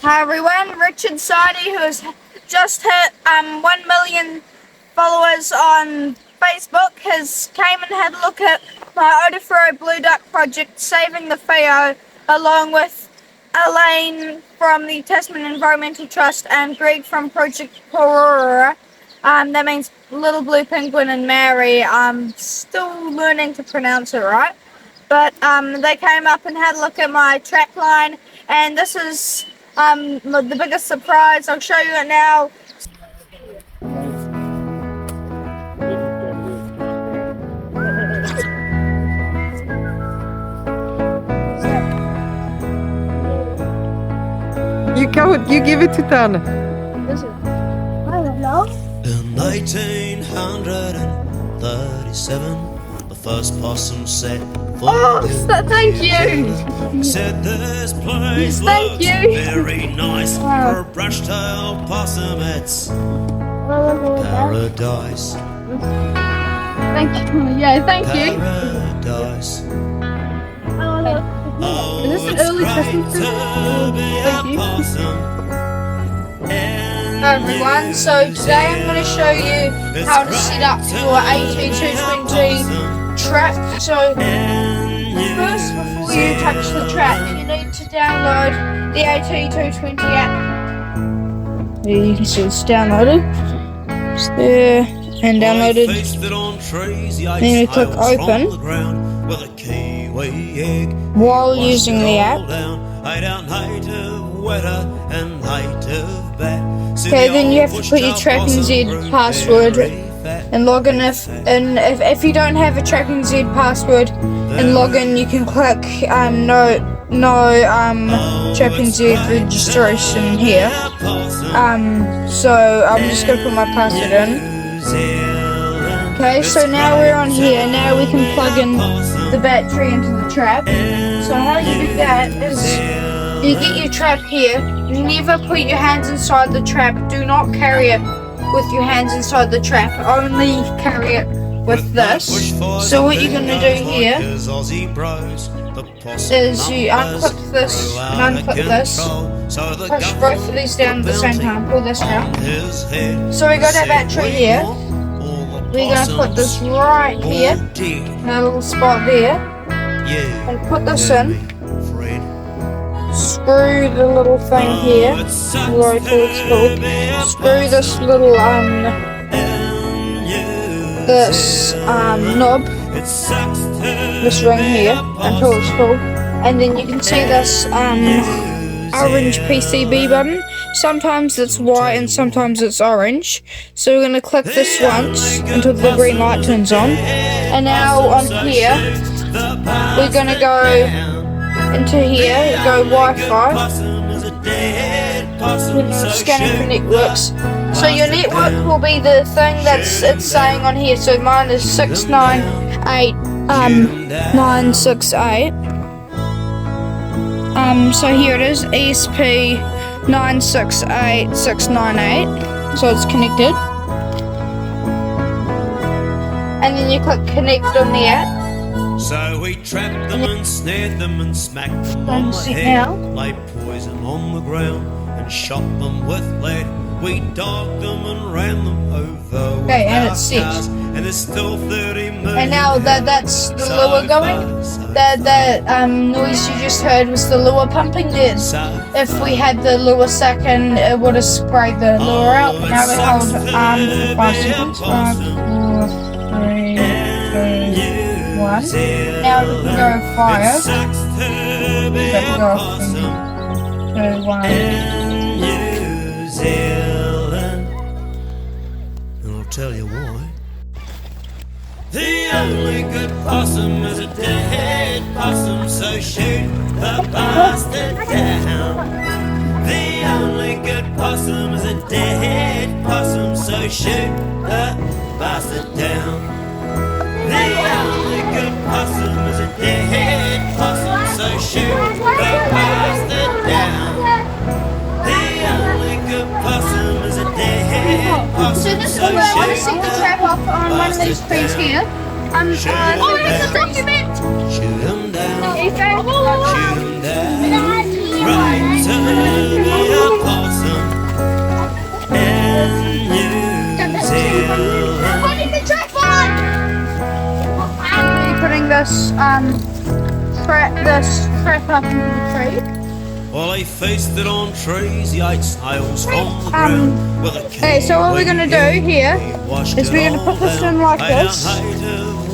Hi everyone, Richard Sadie, who has just hit 1 million followers on Facebook, has came and had a look at my Odifero Blue Duck project, Saving the Wheo, along with Elaine from the Tasman Environmental Trust and Greg from Project Porora. That means Little Blue Penguin and Mary. I'm still learning to pronounce it right. But they came up and had a look at my track line, and this is the biggest surprise. I'll show you it now. You give it to Tana. I don't know. In 1837, the first possum set Thank you. said this place Thank looks you. very nice for a brush-tailed possum. It's paradise. Thank you. Yeah, thank you. Paradise. Oh, Is this an it's early great Christmas to be a Thank you. possum. Hi everyone, so today I'm going to show you how to set up your AT220 trap. So first, before you touch the trap, you need to download the AT220 app. There you can see it's downloaded. It's there and downloaded. Then you click open while using the app. Okay, then you have to put your Trapping Z password and log in. If you don't have a Trapping Z password and log in, you can click no Trapping Z registration here. So I'm just gonna put my password in. Okay, so now we're on here. Now we can plug in the battery into the trap. So how you do that is you get your trap here. Never put your hands inside the trap. Do not carry it with your hands inside the trap. Only carry it with this. So what you're going to do here is you unclip this and unclip this. Push both of these down at the same time. Pull this down. So we got our battery here. We're going to put this right here, in a little spot there, and put this in. Screw the little thing here, right towards full. Screw this little knob, this ring here, until it's full. And then you can see this orange PCB button. Sometimes it's white and sometimes it's orange. So we're going to click this once until the green light turns on. And now on here, we're going to go into here, go Wi-Fi. We're scanning for networks. So your network will be the thing that's it's saying on here. So mine is 698.968. So here it is, ESP 968698. So it's connected. And then you click connect on the app. So we trapped them and snared them and smacked them on the head, laid poison on the ground and shot them with lead. We dogged them and ran them over with and our it's set. cars, and there's still 30 million. And now that's the lure going. That noise you just heard was the lure pumping. If we had the lure stuck in, it would have sprayed the lure out. Now we hold for 5 seconds. 5, 4, 3, 2, 1. Now we can go fire. Let go off 2, 1. And I'll tell you why. The only good possum is a dead possum, so shoot the bastard down. The only good possum is a dead possum, so shoot the bastard down. The only good possum is a dead possum, so shoot the bastard down. The only good possum is a dead possum, So this is where I want to set the trap up on one of these trees here. It's a document! Shoot 'em down, Okay. shoot 'em down, right to the this trap up into the tree. While he feasted on trees, he ate snails from the ground. With a Okay, so what we're gonna do here is we're gonna put this in like this,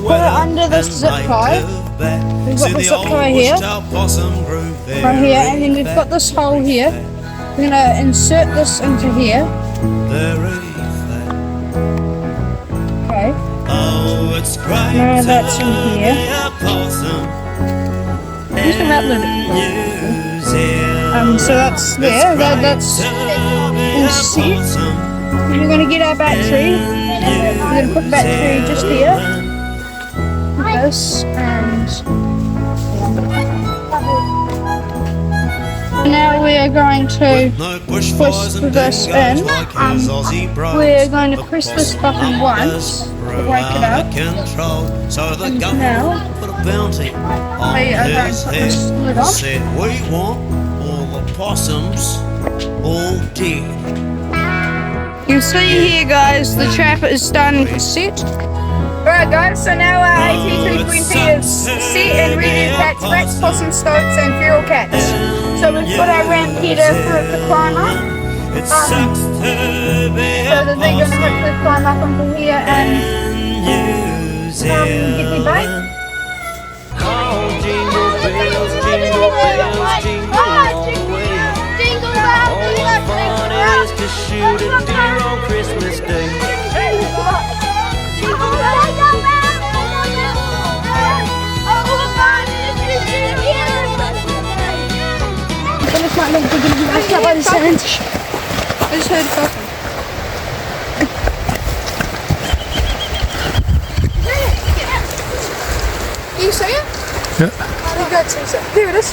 put it under this zip tie. We've got the zip tie here, right here, and then we've got this hole here. We're gonna insert this into here. Okay. Oh, it's great. Now that's in here. Just about a little bit. So that's there. That's all set. And we're gonna get our battery. We're gonna put battery just here. Like this, and now we are going to push this in. We're going to press this button once to wake it up. And now we are going to put this lid on. Said we want all the possums all dead. You see here, guys, the trap is done set. Alright, guys, so now our AT220 is set and ready to catch rats, possums, stoats, and feral cats. So we've put our ramp header for it to climb up. So that they're going to hopefully climb up onto here and get their bait. Oh, jingle bells, jingle bells, jingle all the way. All the fun is to shoot a deer on Christmas Day. It's not going to be mashed up by the sound. I just heard something. You see it? Yeah. I think I'd see it. There it is.